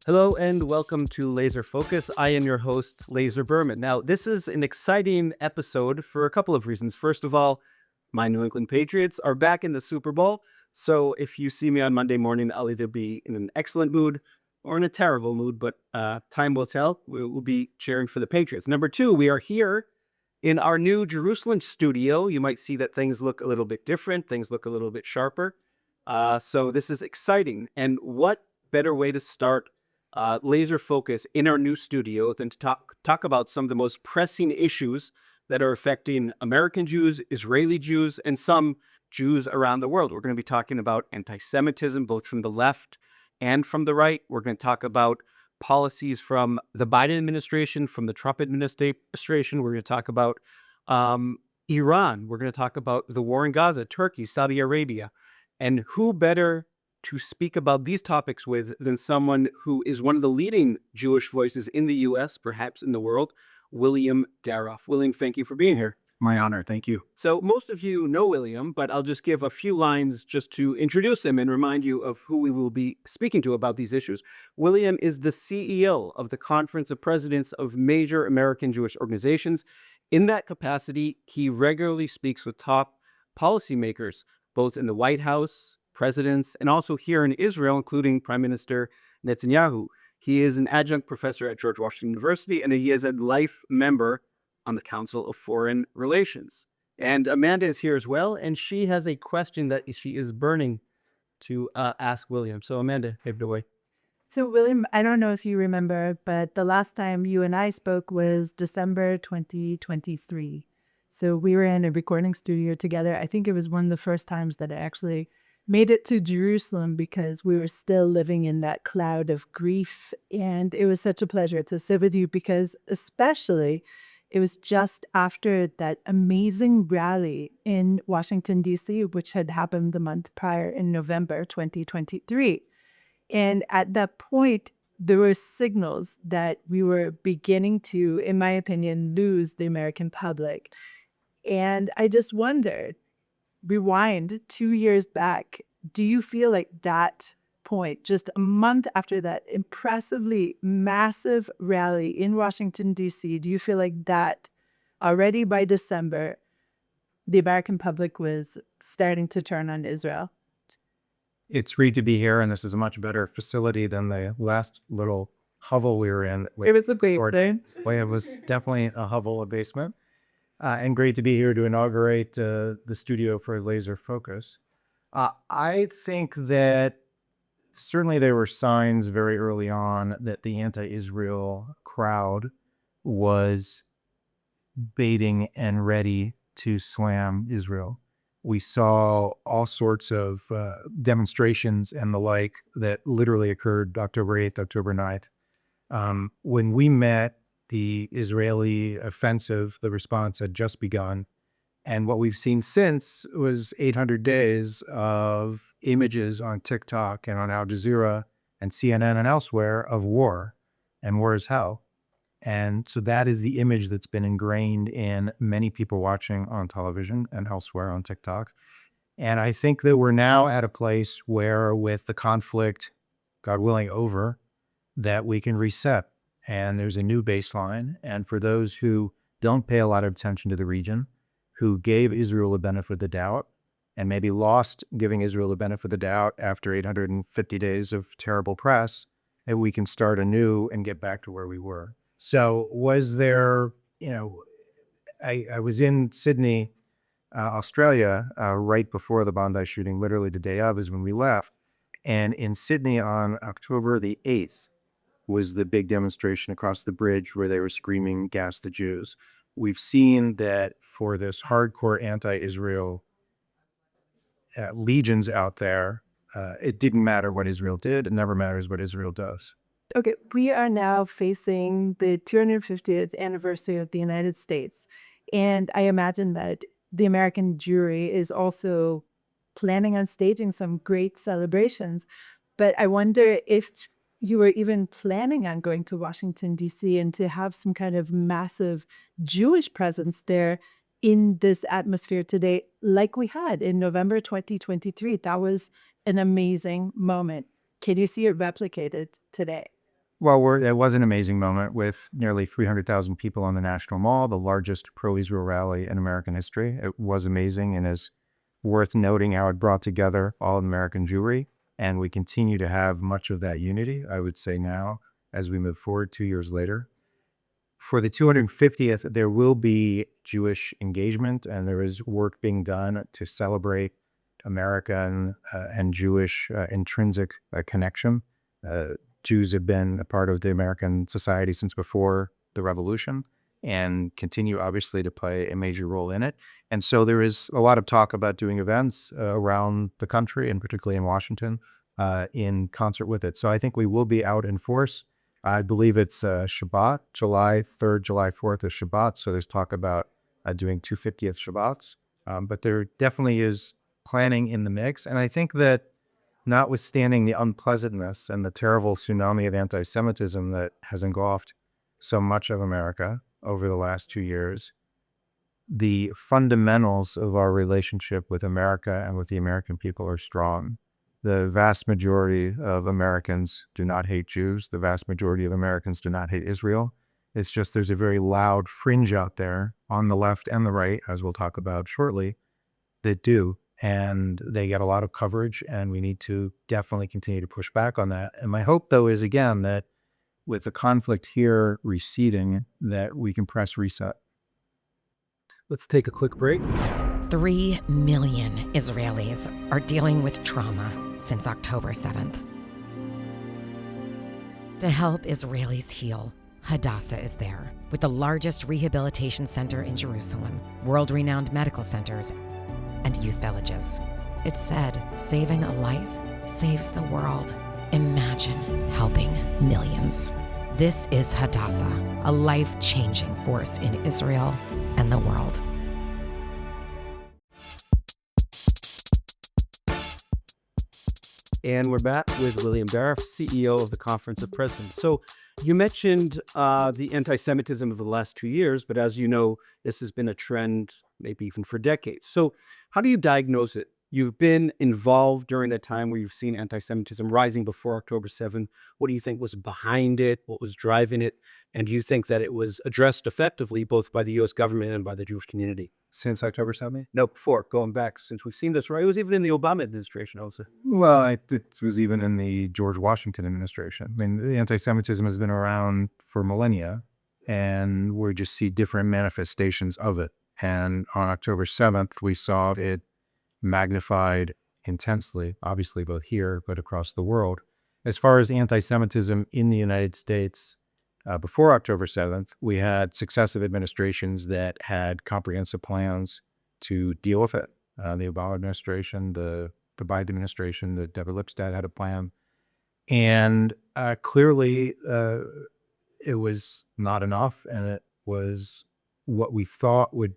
Hello and welcome to Laser Focus. I am your host, Lazar Berman. Now, this is an exciting episode for a couple of reasons. First of all, my New England Patriots are back in the Super Bowl. So if you see me on Monday morning, I'll either be in an excellent mood or in a terrible mood, but time will tell. We will be cheering for the Patriots. Number two, we are here in our new Jerusalem studio. You might see that things look a little bit different, things look a little bit sharper. So this is exciting. And what better way to start laser focus in our new studio than to talk about some of the most pressing issues that are affecting American Jews, Israeli Jews, and some Jews around the world. We're going to be talking about anti-Semitism, both from the left and from the right. We're going to talk about policies from the Biden administration, from the Trump administration. We're going to talk about Iran. We're going to talk about the war in Gaza, Turkey, Saudi Arabia. And who better to speak about these topics with than someone who is one of the leading Jewish voices in the U.S., perhaps in the world, William Daroff. William, thank you for being here. My honor. Thank you. So most of you know William, but I'll just give a few lines just to introduce him and remind you of who we will be speaking to about these issues. William is the CEO of the Conference of Presidents of Major American Jewish Organizations. In that capacity, he regularly speaks with top policymakers, both in the White House, presidents, and also here in Israel, including Prime Minister Netanyahu. He is an adjunct professor at George Washington University, and he is a life member on the Council of Foreign Relations. And Amanda is here as well, and she has a question that she is burning to ask William. So Amanda, take it away. So William, I don't know if you remember, but the last time you and I spoke was December 2023. So we were in a recording studio together. I think it was one of the first times that I actually made it to Jerusalem because we were still living in that cloud of grief. And it was such a pleasure to sit with you because especially it was just after that amazing rally in Washington, D.C., which had happened the month prior in November 2023. And at that point, there were signals that we were beginning to, in my opinion, lose the American public. And I just wondered, rewind 2 years back, do you feel like that point, just a month after that impressively massive rally in Washington, D.C., do you feel like that already by December, the American public was starting to turn on Israel? It's great to be here, and this is a much better facility than the last little hovel we were in. It was a basement. It was definitely a hovel, a basement. And great to be here to inaugurate the studio for Laser Focus. I think that certainly there were signs very early on that the anti-Israel crowd was baiting and ready to slam Israel. We saw all sorts of demonstrations and the like that literally occurred October 8th, October 9th. When we met, the Israeli offensive, the response had just begun. And what we've seen since was 800 days of images on TikTok and on Al Jazeera and CNN and elsewhere of war, and war is hell. And so that is the image that's been ingrained in many people watching on television and elsewhere on TikTok. And I think that we're now at a place where, with the conflict, God willing, over, that we can reset. And there's a new baseline. And for those who don't pay a lot of attention to the region, who gave Israel the benefit of the doubt, and maybe lost giving Israel the benefit of the doubt after 850 days of terrible press, that we can start anew and get back to where we were. So was there, I was in Sydney, Australia, right before the Bondi shooting, literally the day of is when we left. And in Sydney on October the 8th was the big demonstration across the bridge where they were screaming, "Gas the Jews." We've seen that for this hardcore anti-Israel legions out there, it didn't matter what Israel did. It never matters what Israel does. Okay, we are now facing the 250th anniversary of the United States. And I imagine that the American Jewry is also planning on staging some great celebrations. But I wonder if you were even planning on going to Washington, D.C. and to have some kind of massive Jewish presence there in this atmosphere today, like we had in November 2023. That was an amazing moment. Can you see it replicated today? Well, it was an amazing moment with nearly 300,000 people on the National Mall, the largest pro-Israel rally in American history. It was amazing and is worth noting how it brought together all American Jewry. And we continue to have much of that unity, I would say now, as we move forward 2 years later. For the 250th, there will be Jewish engagement, and there is work being done to celebrate American and Jewish intrinsic connection. Jews have been a part of the American society since before the revolution and continue obviously to play a major role in it. And so there is a lot of talk about doing events around the country and particularly in Washington in concert with it. So I think we will be out in force. I believe it's Shabbat, July 3rd, July 4th is Shabbat. So there's talk about doing 250th Shabbats. But there definitely is planning in the mix. And I think that notwithstanding the unpleasantness and the terrible tsunami of anti-Semitism that has engulfed so much of America over the last 2 years, the fundamentals of our relationship with America and with the American people are strong. The vast majority of Americans do not hate Jews. The vast majority of Americans do not hate Israel. It's just there's a very loud fringe out there on the left and the right, as we'll talk about shortly, that do. And they get a lot of coverage, and we need to definitely continue to push back on that. And my hope, though, is, again, that with the conflict here receding, that we can press reset. Let's take a quick break. 3 million Israelis are dealing with trauma since October 7th. To help Israelis heal, Hadassah is there, with the largest rehabilitation center in Jerusalem, world-renowned medical centers, and youth villages. It's said, saving a life saves the world. Imagine helping millions. This is Hadassah, a life-changing force in Israel and the world. And we're back with William Daroff, CEO of the Conference of Presidents. So you mentioned the anti-Semitism of the last 2 years, but as you know, this has been a trend maybe even for decades. So how do you diagnose it? You've been involved during that time where you've seen anti-Semitism rising before October 7th. What do you think was behind it? What was driving it? And do you think that it was addressed effectively both by the U.S. government and by the Jewish community? Since October 7th? No, before, going back, since we've seen this, right? It was even in the Obama administration also. Well, it was even in the George Washington administration. I mean, the anti-Semitism has been around for millennia, and we just see different manifestations of it. And on October 7th, we saw it magnified intensely, obviously both here, but across the world. As far as anti-Semitism in the United States, before October 7th, we had successive administrations that had comprehensive plans to deal with it. The Obama administration, the Biden administration, the Deborah Lipstadt had a plan. And clearly, it was not enough, and it was what we thought would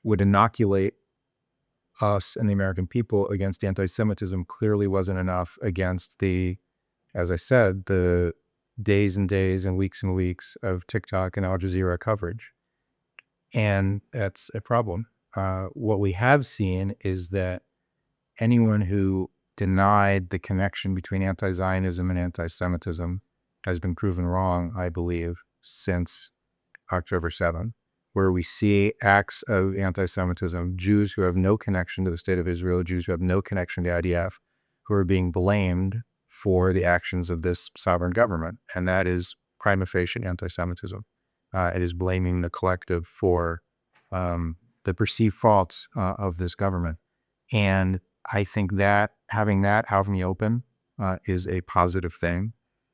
inoculate us and the American people against anti-Semitism clearly wasn't enough against the, as I said, the days and days and weeks of TikTok and Al Jazeera coverage. And that's a problem. What we have seen is that anyone who denied the connection between anti-Zionism and anti-Semitism has been proven wrong, I believe, since October 7th, where we see acts of anti-Semitism, Jews who have no connection to the state of Israel, Jews who have no connection to IDF, who are being blamed for the actions of this sovereign government. And that is prima facie anti-Semitism. It is blaming the collective for the perceived faults of this government. And I think that having that out in the open is a positive thing.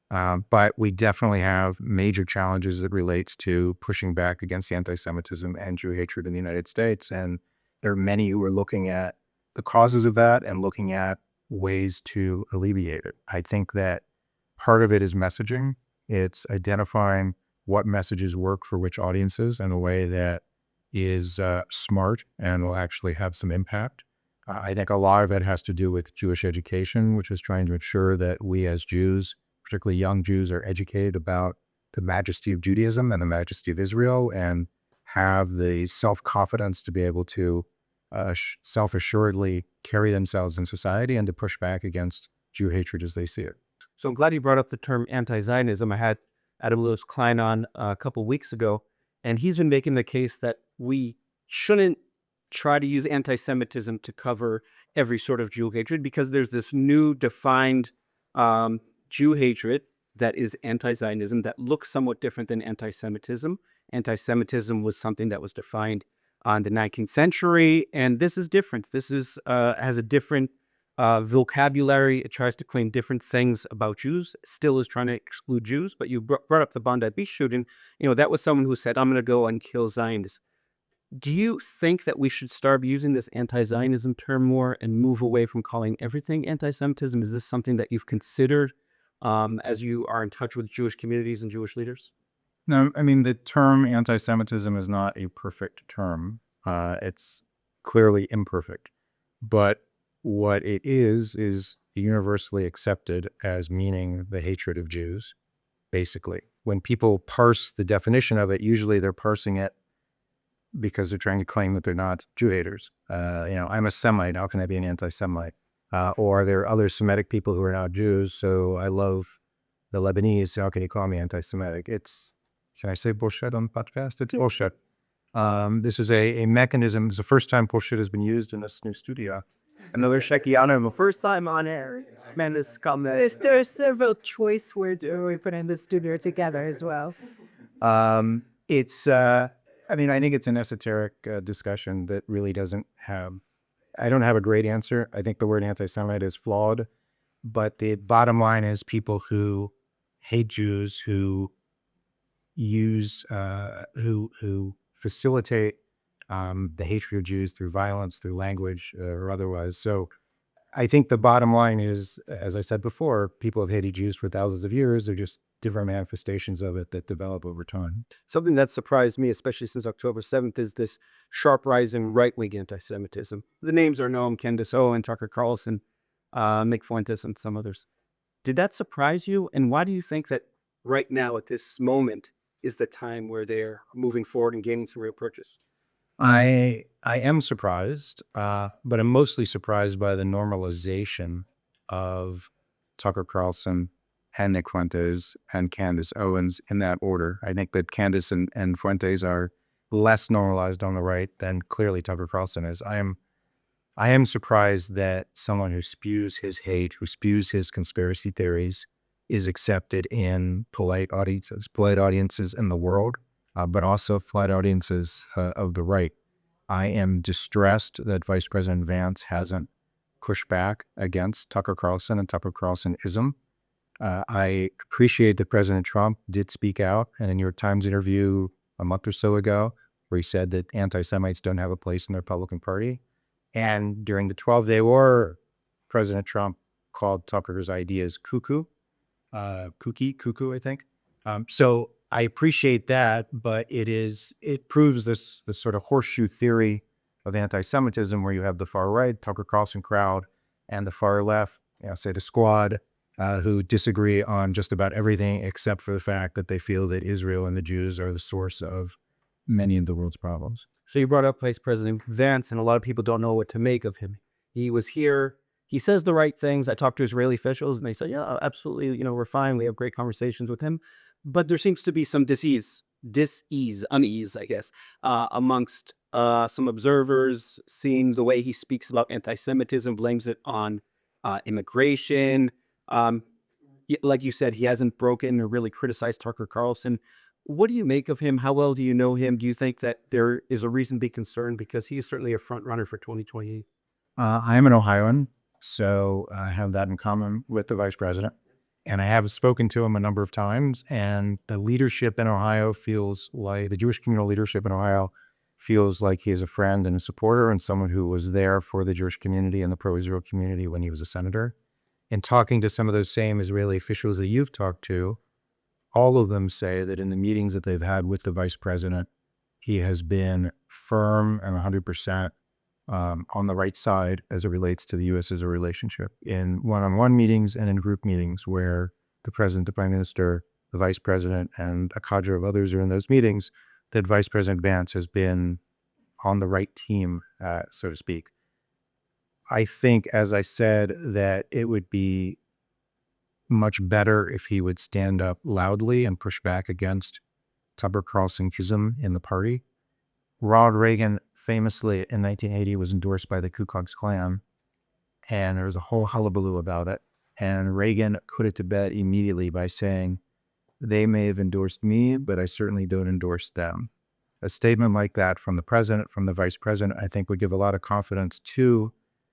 But we definitely have major challenges that relates to pushing back against anti-Semitism and Jew hatred in the United States. And there are many who are looking at the causes of that and looking at ways to alleviate it. I think that part of it is messaging. It's identifying what messages work for which audiences in a way that is smart and will actually have some impact. I think a lot of it has to do with Jewish education, which is trying to ensure that we as Jews, particularly young Jews, are educated about the majesty of Judaism and the majesty of Israel and have the self-confidence to be able to self-assuredly carry themselves in society and to push back against Jew hatred as they see it. So I'm glad you brought up the term anti-Zionism. I had Adam Lewis Klein on a couple weeks ago, and he's been making the case that we shouldn't try to use anti-Semitism to cover every sort of Jew hatred, because there's this new defined Jew hatred that is anti-Zionism that looks somewhat different than anti-Semitism. Anti-Semitism was something that was defined in the 19th century, and this is different. This is has a different vocabulary. It tries to claim different things about Jews. Still is trying to exclude Jews. But you brought up the Bondi Beach shooting. That was someone who said, "I'm going to go and kill Zionists." Do you think that we should start using this anti-Zionism term more and move away from calling everything anti-Semitism? Is this something that you've considered as you are in touch with Jewish communities and Jewish leaders? No, I mean, the term anti-Semitism is not a perfect term. It's clearly imperfect. But what it is universally accepted as meaning the hatred of Jews, basically. When people parse the definition of it, usually they're parsing it because they're trying to claim that they're not Jew haters. I'm a Semite. How can I be an anti-Semite? Or there are other Semitic people who are not Jews, so I love the Lebanese. How can you call me anti-Semitic? Can I say bullshit on the podcast? It's bullshit. This is a mechanism. It's the first time bullshit has been used in this new studio. Another Shekiano, first time on air. Man, this comment. There are several choice words we put in the studio together as well. I think it's an esoteric discussion that really doesn't have, I don't have a great answer. I think the word anti-Semite is flawed, but the bottom line is people who hate Jews, who use, who facilitate the hatred of Jews through violence, through language, or otherwise. So I think the bottom line is, as I said before, people have hated Jews for thousands of years. They're just different manifestations of it that develop over time. Something that surprised me, especially since October 7th, is this sharp rising right-wing anti-Semitism. The names are known: Candace Owen, Tucker Carlson, Mick Fuentes, and some others. Did that surprise you? And why do you think that right now, at this moment, is the time where they're moving forward and gaining some real purchase? I am surprised, but I'm mostly surprised by the normalization of Tucker Carlson and Nick Fuentes and Candace Owens in that order. I think that Candace and Fuentes are less normalized on the right than clearly Tucker Carlson is. I am surprised that someone who spews his hate, who spews his conspiracy theories, is accepted in polite audiences in the world, but also polite audiences of the right. I am distressed that Vice President Vance hasn't pushed back against Tucker Carlson and Tucker Carlsonism. I appreciate that President Trump did speak out in a New York Times interview a month or so ago, where he said that anti-Semites don't have a place in the Republican Party. And during the 12-day war, President Trump called Tucker's ideas cuckoo, I think. So I appreciate that, but it proves this sort of horseshoe theory of anti-Semitism, where you have the far right, Tucker Carlson crowd, and the far left, say the squad, who disagree on just about everything except for the fact that they feel that Israel and the Jews are the source of many of the world's problems. So you brought up Vice President Vance, and a lot of people don't know what to make of him. He was here. He says the right things. I talked to Israeli officials, and they said, yeah, absolutely, we're fine. We have great conversations with him. But there seems to be some unease, I guess, amongst some observers, seeing the way he speaks about anti-Semitism, blames it on immigration. Like you said, he hasn't broken or really criticized Tucker Carlson. What do you make of him? How well do you know him? Do you think that there is a reason to be concerned? Because he is certainly a front runner for 2028. I am an Ohioan, so I have that in common with the vice president. And I have spoken to him a number of times, and the leadership in Ohio feels like, the Jewish communal leadership in Ohio feels like he is a friend and a supporter and someone who was there for the Jewish community and the pro-Israel community when he was a senator. And talking to some of those same Israeli officials that you've talked to, all of them say that in the meetings that they've had with the vice president, he has been firm and 100% on the right side as it relates to the U.S. as a relationship, in one-on-one meetings and in group meetings where the president, the prime minister, the vice president, and a cadre of others are in those meetings, that Vice President Vance has been on the right team, so to speak. I think, as I said, that it would be much better if he would stand up loudly and push back against Tucker-Carlson-ism in the party. Ronald Reagan famously in 1980 was endorsed by the Ku Klux Klan, and there was a whole hullabaloo about it. And Reagan put it to bed immediately by saying, they may have endorsed me, but I certainly don't endorse them. A statement like that from the president, from the vice president, I think would give a lot of confidence to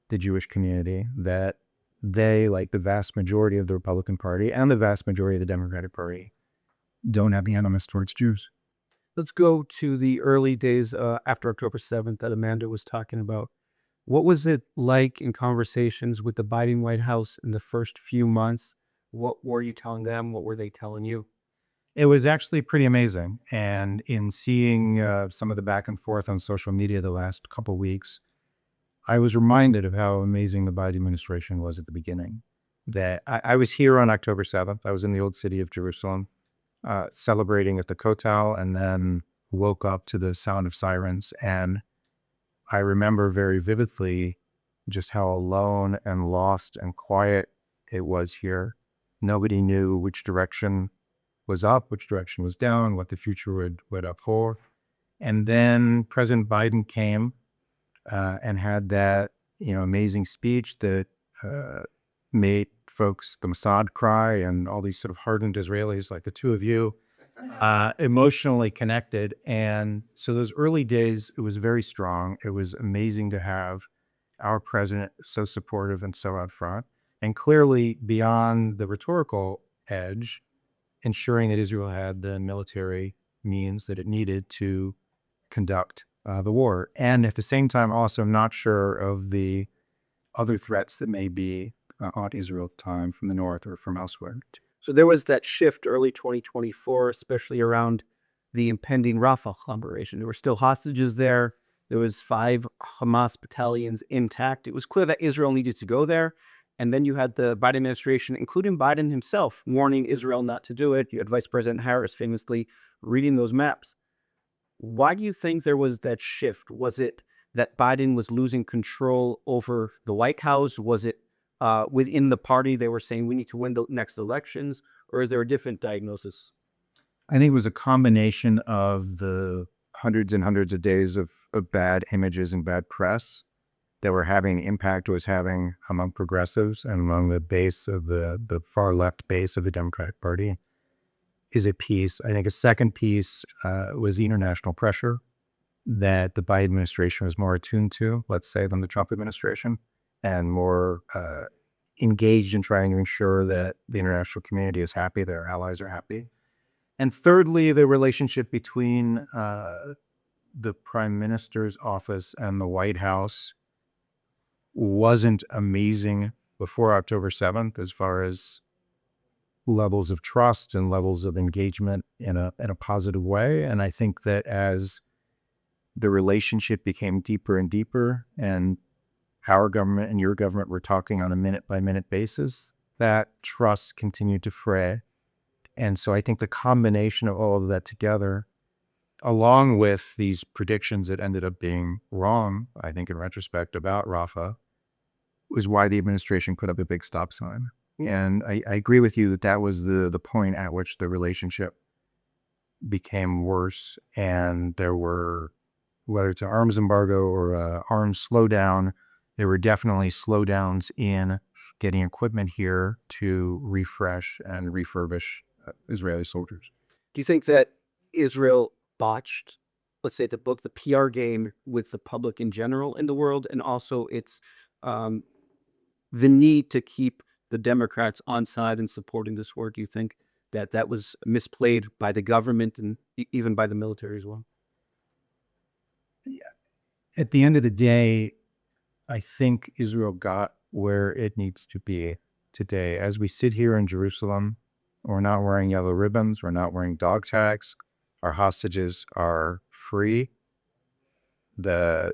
the Jewish community that they, like the vast majority of the Republican Party and the vast majority of the Democratic Party, don't have animus towards Jews. Let's go to the early days after October 7th that Amanda was talking about. What was it like in conversations with the Biden White House in the first few months? What were you telling them? What were they telling you? It was actually pretty amazing. And in seeing some of the back and forth on social media the last couple of weeks, I was reminded of how amazing the Biden administration was at the beginning. That I was here on October 7th. I was in the old city of Jerusalem, celebrating at the Kotel, and then woke up to the sound of sirens. And I remember very vividly just how alone and lost and quiet it was here. Nobody knew which direction was up, which direction was down, what the future would up for. And then President Biden came and had that amazing speech that made folks, the Mossad, cry, and all these sort of hardened Israelis like the two of you emotionally connected. And so those early days, it was very strong. It was amazing to have our president so supportive and so out front, and clearly beyond the rhetorical edge, ensuring that Israel had the military means that it needed to conduct the war. And at the same time, also not sure of the other threats that may be on Israel at the time from the north or from elsewhere. So there was that shift early 2024, especially around the impending Rafah operation. There were still hostages there. There was 5 Hamas battalions intact. It was clear that Israel needed to go there. And then you had the Biden administration, including Biden himself, warning Israel not to do it. You had Vice President Harris famously reading those maps. Why do you think there was that shift? Was it that Biden was losing control over the White House? Was it within the party they were saying we need to win the next elections? Or is there a different diagnosis? I think it was a combination of the hundreds and hundreds of days of bad images and bad press that were having the impact it was having among progressives and among the base of the far left base of the Democratic Party is a piece. I think a second piece was the international pressure that the Biden administration was more attuned to, let's say, than the Trump administration, and more engaged in trying to ensure that the international community is happy, their allies are happy. And thirdly, the relationship between the Prime Minister's office and the White House wasn't amazing before October 7th as far as levels of trust and levels of engagement in a positive way. And I think that as the relationship became deeper and deeper, and our government and your government were talking on a minute-by-minute basis, that trust continued to fray. And so I think the combination of all of that together, along with these predictions that ended up being wrong, I think in retrospect, about Rafah, was why the administration put up a big stop sign. And I agree with you that that was the point at which the relationship became worse, and there were, whether it's an arms embargo or an arms slowdown, there were definitely slowdowns in getting equipment here to refresh and refurbish Israeli soldiers. Do you think that Israel botched, let's say, the PR game with the public in general in the world, and also its the need to keep the Democrats on side and supporting this war? Do you think that that was misplayed by the government and even by the military as well? At the end of the day, I think Israel got where it needs to be today. As we sit here in Jerusalem, we're not wearing yellow ribbons. We're not wearing dog tags. Our hostages are free. The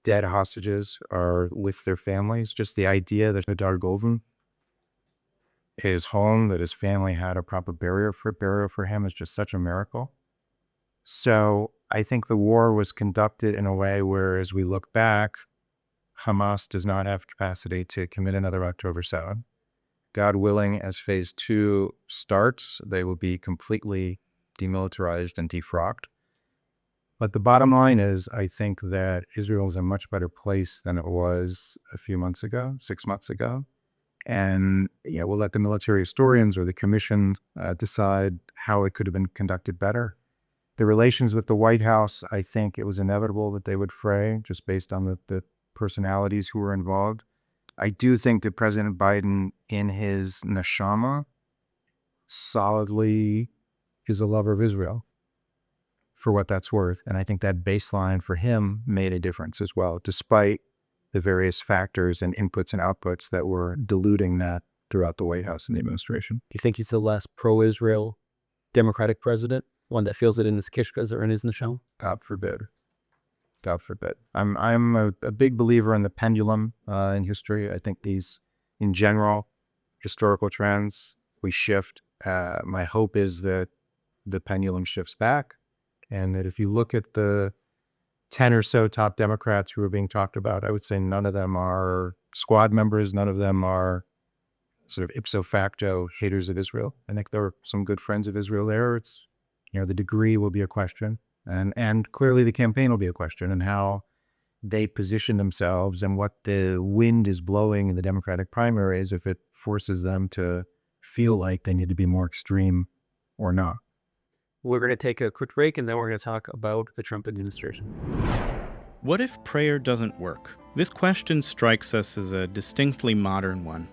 dead hostages are with their families. Just the idea that Hadar Goldman is home, that his family had a proper burial for him is just such a miracle. So I think the war was conducted in a way where, as we look back, Hamas does not have capacity to commit another October 7th. God willing, as phase 2 starts, they will be completely demilitarized and defrocked. But the bottom line is, I think that Israel is in a much better place than it was a few months ago, 6 months ago. And we'll let the military historians or the commission decide how it could have been conducted better. The relations with the White House, I think it was inevitable that they would fray, just based on the personalities who were involved. I do think that President Biden, in his neshama, solidly is a lover of Israel, for what that's worth. And I think that baseline for him made a difference as well, despite the various factors and inputs and outputs that were diluting that throughout the White House and the administration. Do you think he's the less pro-Israel Democratic president, one that feels it in his kishkas or in his neshama? God forbid. God forbid. I'm a big believer in the pendulum in history. I think these, in general, historical trends, we shift. My hope is that the pendulum shifts back, and that if you look at the 10 or so top Democrats who are being talked about, I would say none of them are squad members. None of them are sort of ipso facto haters of Israel. I think there are some good friends of Israel there. It's, the degree will be a question. And clearly the campaign will be a question, and how they position themselves and what the wind is blowing in the Democratic primaries, if it forces them to feel like they need to be more extreme or not. We're going to take a quick break, and then we're going to talk about the Trump administration. What if prayer doesn't work? This question strikes us as a distinctly modern one,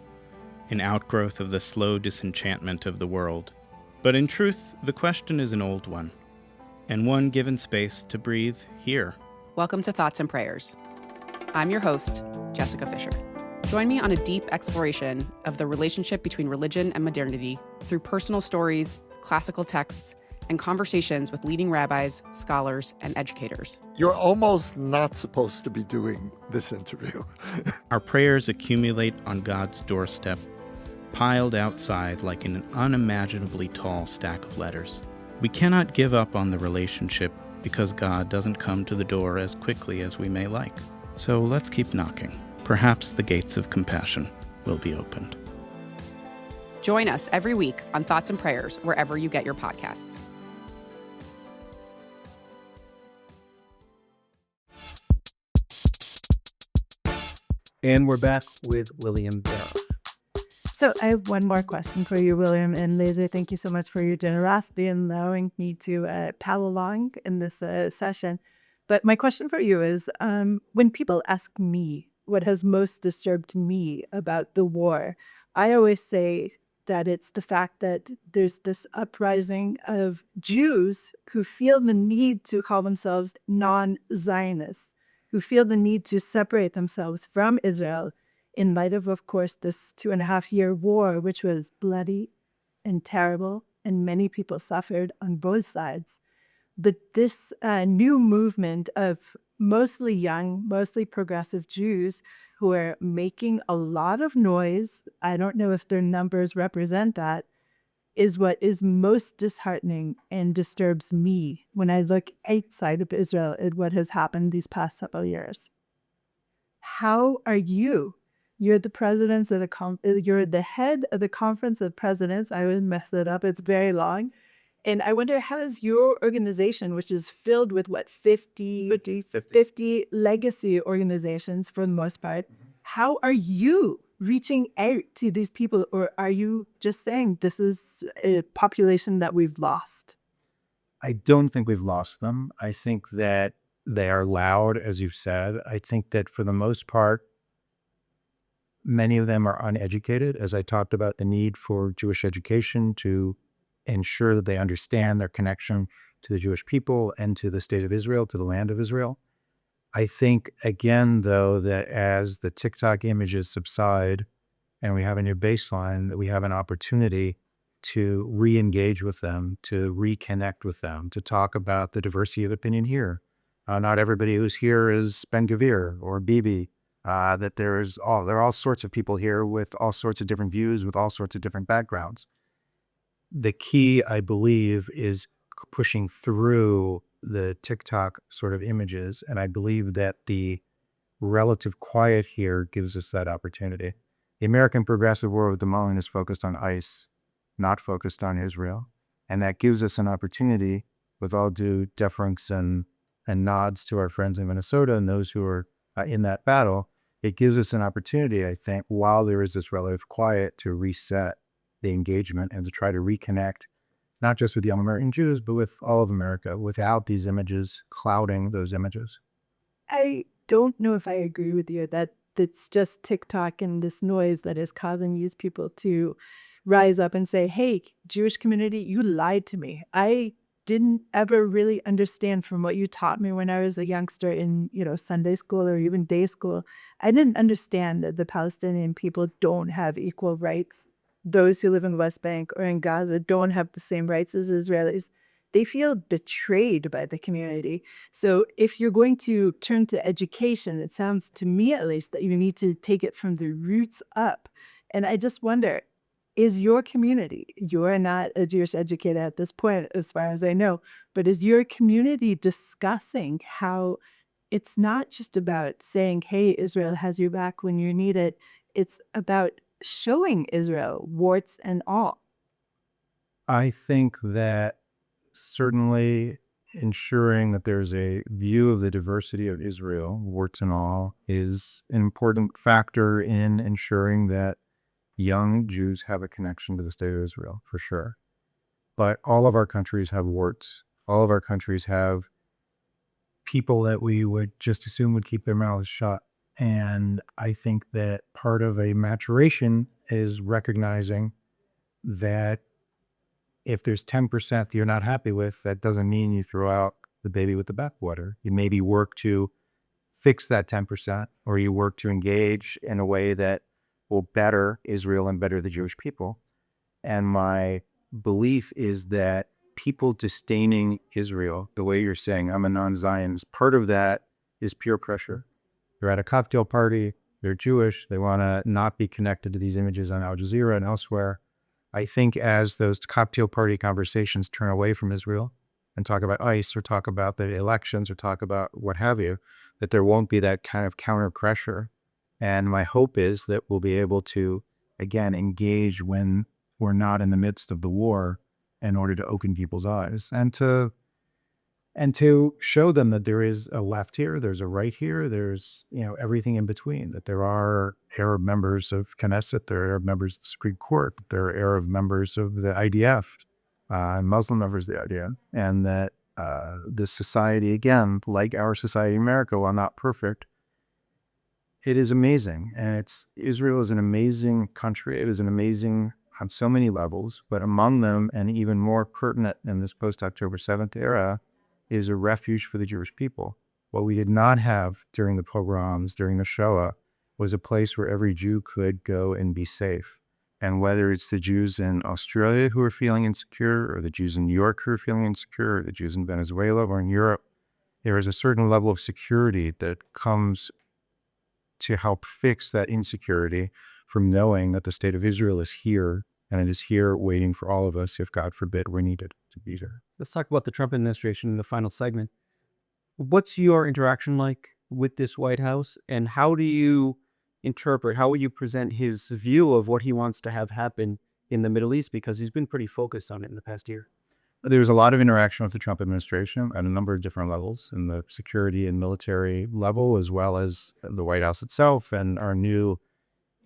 an outgrowth of the slow disenchantment of the world. But in truth, the question is an old one, and one given space to breathe here. Welcome to Thoughts and Prayers. I'm your host, Jessica Fisher. Join me on a deep exploration of the relationship between religion and modernity through personal stories, classical texts, and conversations with leading rabbis, scholars, and educators. You're almost not supposed to be doing this interview. Our prayers accumulate on God's doorstep, piled outside like an unimaginably tall stack of letters. We cannot give up on the relationship because God doesn't come to the door as quickly as we may like. So let's keep knocking. Perhaps the gates of compassion will be opened. Join us every week on Thoughts and Prayers, wherever you get your podcasts. And we're back with William Daroff. So I have one more question for you, William. And Lazar, thank you so much for your generosity in allowing me to pal along in this session. But my question for you is, when people ask me what has most disturbed me about the war, I always say that it's the fact that there's this uprising of Jews who feel the need to call themselves non-Zionists, who feel the need to separate themselves from Israel in light of course, this 2.5-year war, which was bloody and terrible, and many people suffered on both sides. But this new movement of mostly young, mostly progressive Jews who are making a lot of noise, I don't know if their numbers represent that, is what is most disheartening and disturbs me when I look outside of Israel at what has happened these past several years. How are you? You're the presidents of you're the head of the Conference of Presidents. I would mess it up. It's very long. And I wonder, how is your organization, which is filled with 50 legacy organizations for the most part, how are you reaching out to these people? Or are you just saying this is a population that we've lost? I don't think we've lost them. I think that they are loud, as you've said. I think that for the most part, many of them are uneducated, as I talked about the need for Jewish education to ensure that they understand their connection to the Jewish people and to the state of Israel, to the land of Israel. I think, again, though, that as the TikTok images subside and we have a new baseline, that we have an opportunity to re-engage with them, to reconnect with them, to talk about the diversity of opinion here. Not everybody who's here is Ben Gvir or Bibi. That there are all sorts of people here with all sorts of different views, with all sorts of different backgrounds. The key, I believe, is pushing through the TikTok sort of images, and I believe that the relative quiet here gives us that opportunity. The American progressive world at the moment is focused on ICE, not focused on Israel. And that gives us an opportunity, with all due deference and nods to our friends in Minnesota and those who are in that battle, it gives us an opportunity, I think, while there is this relative quiet, to reset the engagement and to try to reconnect, not just with young American Jews, but with all of America, without these images clouding those images. I don't know if I agree with you that it's just TikTok and this noise that is causing these people to rise up and say, hey, Jewish community, you lied to me. I didn't ever really understand from what you taught me when I was a youngster in, Sunday school or even day school. I didn't understand that the Palestinian people don't have equal rights. Those who live in West Bank or in Gaza don't have the same rights as Israelis. They feel betrayed by the community. So if you're going to turn to education, it sounds to me at least that you need to take it from the roots up. And I just wonder, is your community, you're not a Jewish educator at this point, as far as I know, but is your community discussing how it's not just about saying, hey, Israel has your back when you need it. It's about showing Israel, warts and all. I think that certainly ensuring that there's a view of the diversity of Israel, warts and all, is an important factor in ensuring that young Jews have a connection to the state of Israel, for sure. But all of our countries have warts. All of our countries have people that we would just assume would keep their mouths shut. And I think that part of a maturation is recognizing that if there's 10% that you're not happy with, that doesn't mean you throw out the baby with the bathwater. You maybe work to fix that 10%, or you work to engage in a way that will better Israel and better the Jewish people. And my belief is that people disdaining Israel, the way you're saying, I'm a non-Zionist, part of that is peer pressure. They're at a cocktail party, they're Jewish, they want to not be connected to these images on Al Jazeera and elsewhere. I think as those cocktail party conversations turn away from Israel and talk about ICE or talk about the elections or talk about what have you, that there won't be that kind of counter pressure. And my hope is that we'll be able to, again, engage when we're not in the midst of the war in order to open people's eyes and to show them that there is a left here, there's a right here, there's, everything in between, that there are Arab members of Knesset, there are Arab members of the Supreme Court, that there are Arab members of the IDF, Muslim members of the IDF, and that this society, again, like our society in America, while not perfect, it is amazing. And Israel is an amazing country. It is an amazing on so many levels, but among them, and even more pertinent in this post-October 7th era, is a refuge for the Jewish people. What we did not have during the pogroms, during the Shoah, was a place where every Jew could go and be safe. And whether it's the Jews in Australia who are feeling insecure, or the Jews in New York who are feeling insecure, or the Jews in Venezuela or in Europe, there is a certain level of security that comes to help fix that insecurity from knowing that the state of Israel is here, and it is here waiting for all of us if, God forbid, we're needed to be there. Let's talk about the Trump administration in the final segment. What's your interaction like with this White House, and how do you interpret, how will you present his view of what he wants to have happen in the Middle East? Because he's been pretty focused on it in the past year. There's a lot of interaction with the Trump administration at a number of different levels, in the security and military level, as well as the White House itself, and our new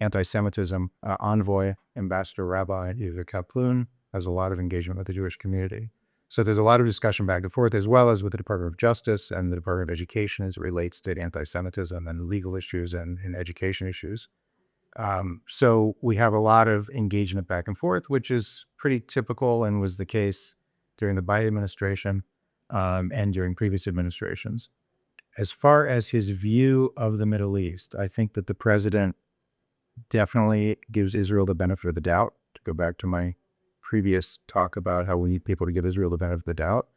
anti-Semitism envoy, Ambassador Rabbi Yehuda Kaplan, has a lot of engagement with the Jewish community. So there's a lot of discussion back and forth, as well as with the Department of Justice and the Department of Education as it relates to anti-Semitism and legal issues and education issues. So we have a lot of engagement back and forth, which is pretty typical and was the case during the Biden administration and during previous administrations. As far as his view of the Middle East, I think that the president definitely gives Israel the benefit of the doubt, to go back to my previous talk about how we need people to give Israel the benefit of the doubt,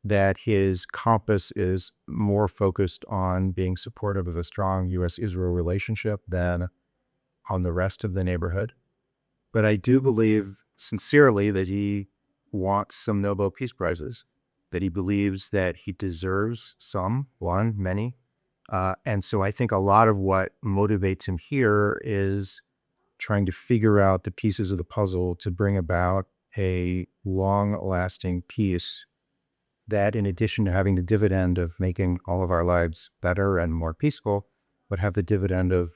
that his compass is more focused on being supportive of a strong U.S.-Israel relationship than on the rest of the neighborhood. But I do believe sincerely that he wants some Nobel Peace Prizes, that he believes that he deserves some, one, many. And so I think a lot of what motivates him here is trying to figure out the pieces of the puzzle to bring about a long-lasting peace that, in addition to having the dividend of making all of our lives better and more peaceful, would have the dividend of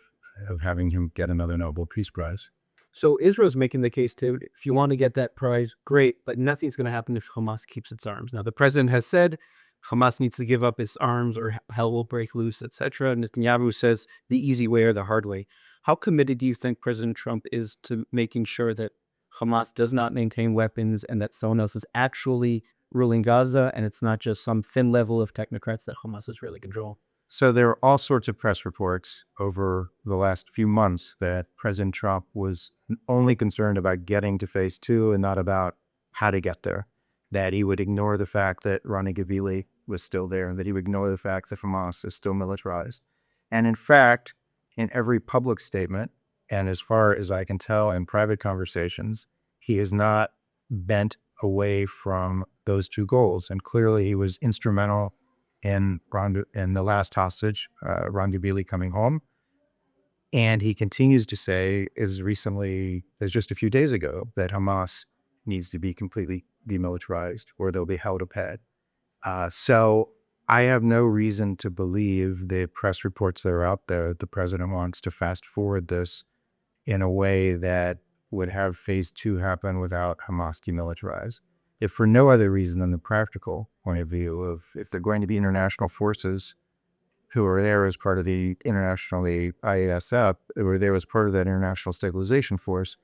having him get another Nobel Peace Prize. So Israel's making the case too, if you want to get that prize, great, but nothing's going to happen if Hamas keeps its arms. Now, the president has said Hamas needs to give up its arms or hell will break loose, etc. Netanyahu says the easy way or the hard way. How committed do you think President Trump is to making sure that Hamas does not maintain weapons and that someone else is actually ruling Gaza and it's not just some thin level of technocrats that Hamas is really controlling? So there are all sorts of press reports over the last few months that President Trump was only concerned about getting to phase 2 and not about how to get there. That he would ignore the fact that Rani Gavili was still there, and that he would ignore the fact that Hamas is still militarized. And in fact, in every public statement, and as far as I can tell in private conversations, he is not bent away from those two goals. And clearly he was instrumental in the last hostage, Ron Gavili, coming home. And he continues to say, as recently as just a few days ago, that Hamas needs to be completely demilitarized or they'll be held to pay. So I have no reason to believe the press reports that are out there, the president wants to fast forward this in a way that would have phase 2 happen without Hamas demilitarized. If for no other reason than the practical point of view of if they're going to be international forces who are there as part of the internationally IASF, who are there as part of that international stabilization force,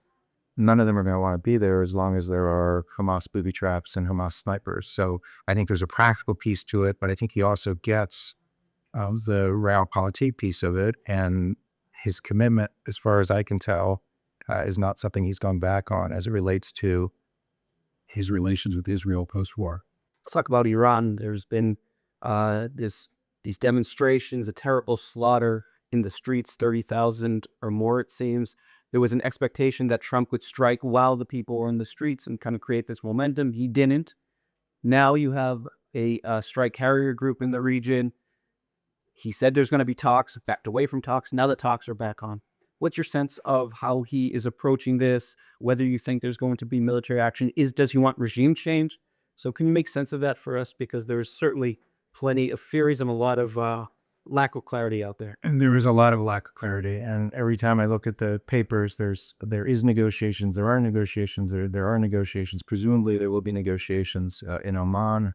none of them are going to want to be there as long as there are Hamas booby traps and Hamas snipers. So I think there's a practical piece to it, but I think he also gets the realpolitik piece of it. And his commitment, as far as I can tell, is not something he's gone back on as it relates to his relations with Israel post-war. Let's talk about Iran. There's been these demonstrations, a terrible slaughter in the streets, 30,000 or more, it seems. There was an expectation that Trump would strike while the people were in the streets and kind of create this momentum. He didn't. Now you have a strike carrier group in the region. He said there's going to be talks, backed away from talks. Now the talks are back on. What's your sense of how he is approaching this? Whether you think there's going to be military action? Does he want regime change? So can you make sense of that for us? Because there's certainly plenty of theories and a lot of lack of clarity out there. And there is a lot of lack of clarity. And every time I look at the papers, there is negotiations. There are negotiations. There are negotiations. Presumably there will be negotiations in Oman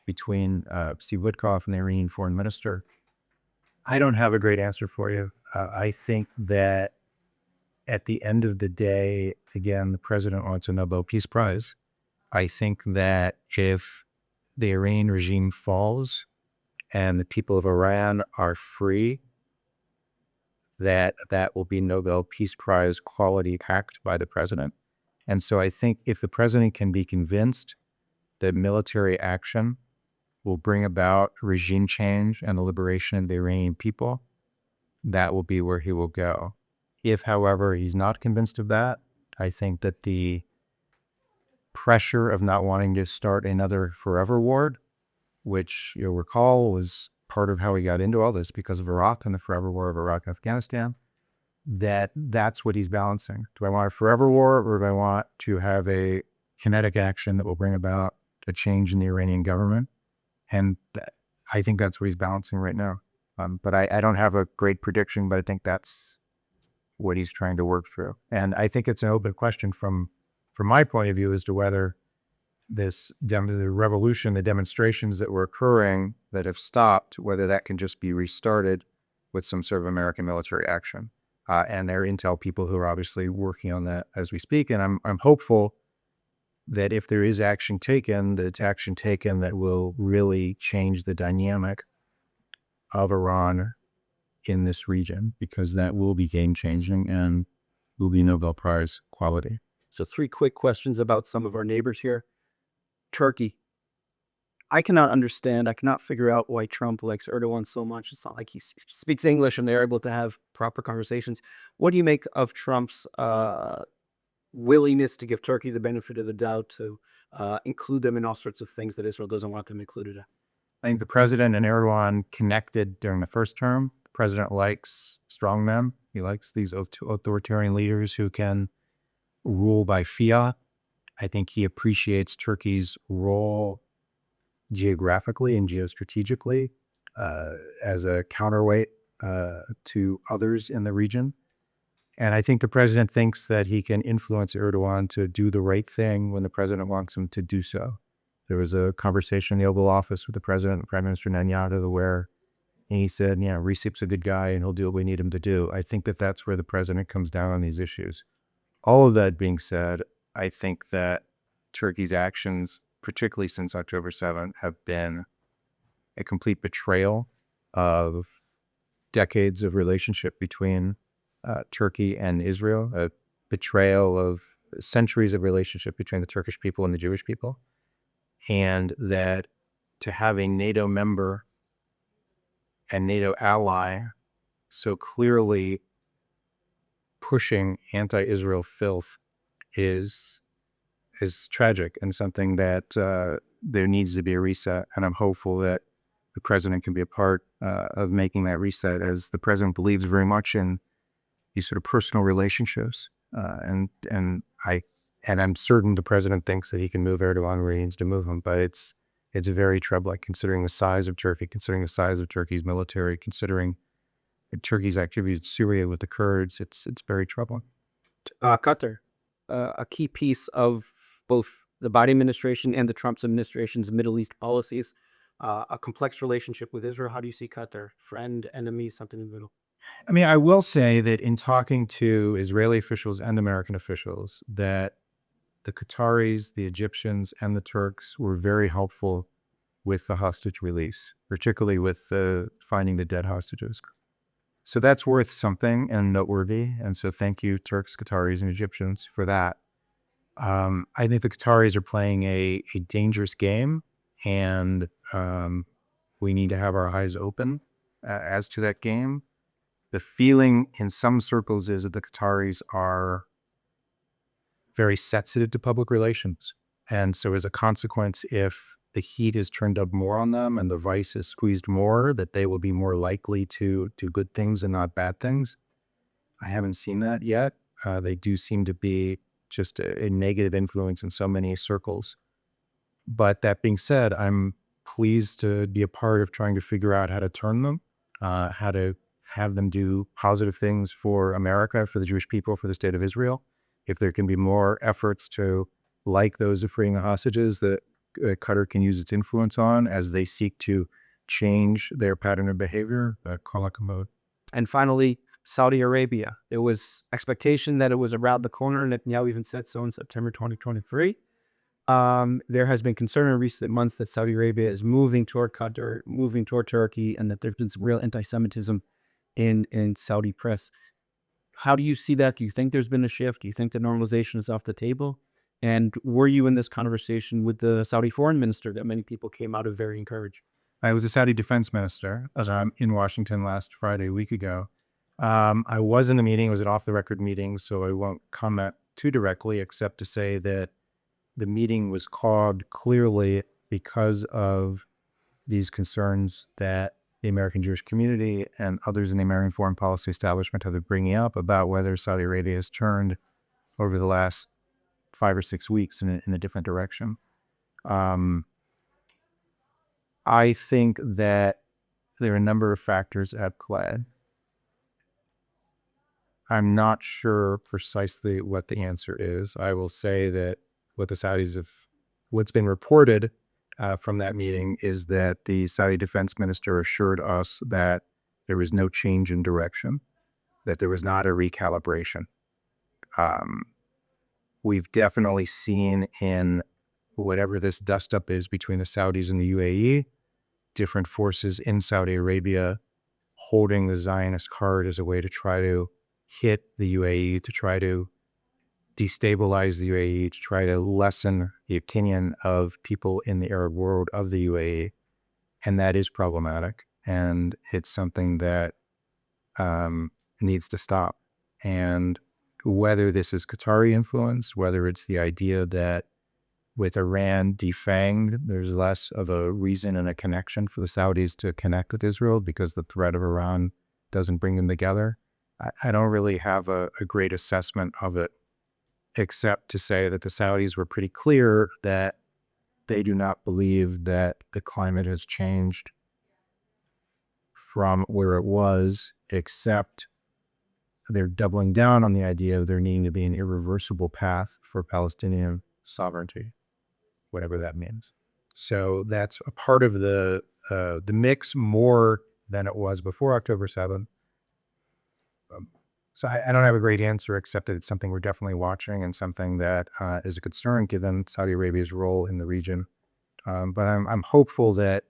between Steve Witkoff and the Iranian foreign minister. I don't have a great answer for you. I think that at the end of the day, again, the president wants a Nobel Peace Prize. I think that if the Iranian regime falls and the people of Iran are free, that will be Nobel Peace Prize quality packed by the president. And so I think if the president can be convinced that military action will bring about regime change and the liberation of the Iranian people, that will be where he will go. If, however, he's not convinced of that, I think that the pressure of not wanting to start another forever war, which you'll recall was part of how he got into all this because of Iraq and the forever war of Iraq and Afghanistan, that's what he's balancing. Do I want a forever war, or do I want to have a kinetic action that will bring about a change in the Iranian government? And I think that's what he's balancing right now. But I don't have a great prediction, but I think that's what he's trying to work through. And I think it's an open question from my point of view as to whether the revolution, the demonstrations that were occurring that have stopped, whether that can just be restarted with some sort of American military action. And there are intel people who are obviously working on that as we speak. And I'm hopeful that if there is action taken, that it's action taken that will really change the dynamic of Iran in this region, because that will be game-changing and will be Nobel Prize quality. So 3 quick questions about some of our neighbors here. Turkey. I cannot figure out why Trump likes Erdogan so much. It's not like he speaks English and they're able to have proper conversations. What do you make of Trump's willingness to give Turkey the benefit of the doubt, to include them in all sorts of things that Israel doesn't want them included in? I think the president and Erdogan connected during the first term. The president likes strongmen. He likes these authoritarian leaders who can rule by fiat. I think he appreciates Turkey's role geographically and geostrategically as a counterweight to others in the region. And I think the president thinks that he can influence Erdogan to do the right thing when the president wants him to do so. There was a conversation in the Oval Office with the president and Prime Minister Netanyahu where he said, yeah, Recep's a good guy and he'll do what we need him to do. I think that that's where the president comes down on these issues. All of that being said, I think that Turkey's actions, particularly since October 7th, have been a complete betrayal of decades of relationship between Turkey and Israel, a betrayal of centuries of relationship between the Turkish people and the Jewish people, and that to have a NATO member and NATO ally so clearly pushing anti-Israel filth is tragic and something that there needs to be a reset. And I'm hopeful that the president can be a part of making that reset, as the president believes very much in these sort of personal relationships. And I'm certain the president thinks that he can move Erdogan where he needs to move him, but it's very troubling considering the size of Turkey, considering the size of Turkey's military, considering Turkey's activities in Syria with the Kurds. It's very troubling. Qatar, a key piece of both the Biden administration and the Trump administration's Middle East policies, a complex relationship with Israel. How do you see Qatar? Friend, enemy, something in the middle? I mean, I will say that in talking to Israeli officials and American officials, that the Qataris, the Egyptians, and the Turks were very helpful with the hostage release, particularly with finding the dead hostages. So that's worth something and noteworthy. And so thank you, Turks, Qataris, and Egyptians for that. I think the Qataris are playing a dangerous game, and we need to have our eyes open as to that game. The feeling in some circles is that the Qataris are very sensitive to public relations. And so as a consequence, if the heat is turned up more on them and the vice is squeezed more, that they will be more likely to do good things and not bad things. I haven't seen that yet. They do seem to be just a negative influence in so many circles. But that being said, I'm pleased to be a part of trying to figure out how to turn them, how to have them do positive things for America, for the Jewish people, for the state of Israel. If there can be more efforts to, like those of freeing the hostages, that Qatar can use its influence on as they seek to change their pattern of behavior, mode. And finally, Saudi Arabia. There was expectation that it was around the corner, and Netanyahu even said so in September 2023. There has been concern in recent months that Saudi Arabia is moving toward Qatar, moving toward Turkey, and that there's been some real anti-Semitism in Saudi press. How do you see that? Do you think there's been a shift? Do you think the normalization is off the table? And were you in this conversation with the Saudi foreign minister that many people came out of very encouraged? I was a Saudi defense minister in Washington last Friday, a week ago. I was in the meeting. It was an off-the-record meeting, so I won't comment too directly, except to say that the meeting was called clearly because of these concerns that the American Jewish community and others in the American foreign policy establishment have been bringing up about whether Saudi Arabia has turned over the last 5 or 6 weeks in a different direction. I think that there are a number of factors at play. I'm not sure precisely what the answer is. I will say that what's been reported from that meeting is that the Saudi defense minister assured us that there was no change in direction, that there was not a recalibration. We've definitely seen in whatever this dust-up is between the Saudis and the UAE, different forces in Saudi Arabia holding the Zionist card as a way to try to hit the UAE, to try to destabilize the UAE, to try to lessen the opinion of people in the Arab world of the UAE. And that is problematic. And it's something that needs to stop. And whether this is Qatari influence, whether it's the idea that with Iran defanged, there's less of a reason and a connection for the Saudis to connect with Israel because the threat of Iran doesn't bring them together. I don't really have a great assessment of it, except to say that the Saudis were pretty clear that they do not believe that the climate has changed from where it was, except they're doubling down on the idea of there needing to be an irreversible path for Palestinian sovereignty, whatever that means. So that's a part of the mix more than it was before October 7th. So I don't have a great answer, except that it's something we're definitely watching and something that is a concern given Saudi Arabia's role in the region. But I'm hopeful that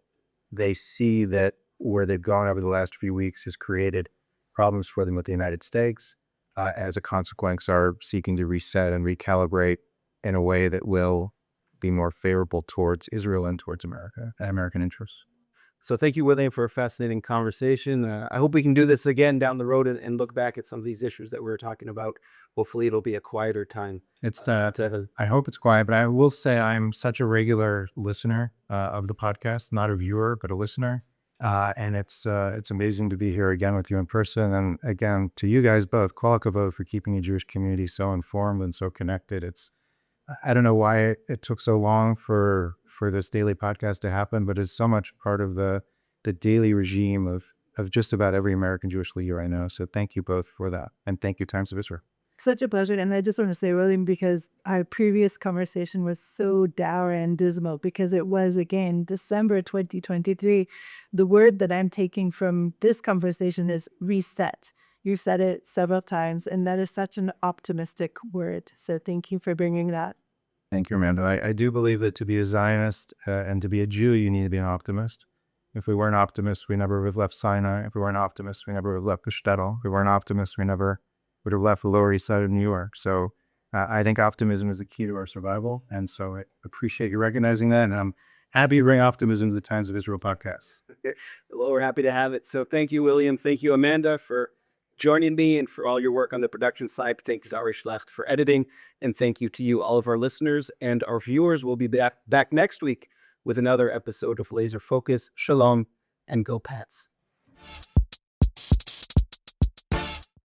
they see that where they've gone over the last few weeks has created problems for them with the United States. As a consequence, are seeking to reset and recalibrate in a way that will be more favorable towards Israel and towards America and American interests. So thank you, William, for a fascinating conversation. I hope we can do this again down the road and look back at some of these issues that we were talking about. Hopefully it'll be a quieter time. It's I hope it's quiet, but I will say I'm such a regular listener of the podcast, not a viewer, but a listener. And it's amazing to be here again with you in person. And again, to you guys both, Kol hakavod for keeping the Jewish community so informed and so connected. I don't know why it took so long for this daily podcast to happen, but it's so much part of the daily regime of just about every American Jewish leader I know. So thank you both for that. And thank you, Times of Israel. Such a pleasure. And I just want to say, William, because our previous conversation was so dour and dismal, because it was, again, December 2023. The word that I'm taking from this conversation is reset. You've said it several times, and that is such an optimistic word. So thank you for bringing that. Thank you, Amanda. I do believe that to be a Zionist and to be a Jew, you need to be an optimist. If we weren't optimists, we never would have left Sinai. If we weren't optimists, we never would have left the shtetl. If we weren't optimists, we never would have left the Lower East Side of New York. So I think optimism is the key to our survival. And so I appreciate you recognizing that. And I'm happy to bring optimism to the Times of Israel podcast. Well, we're happy to have it. So thank you, William. Thank you, Amanda, for joining me and for all your work on the production side. Thanks, Zari Schlecht, for editing. And thank you to you, all of our listeners and our viewers. We'll be back next week with another episode of Laser Focus. Shalom and go Pats.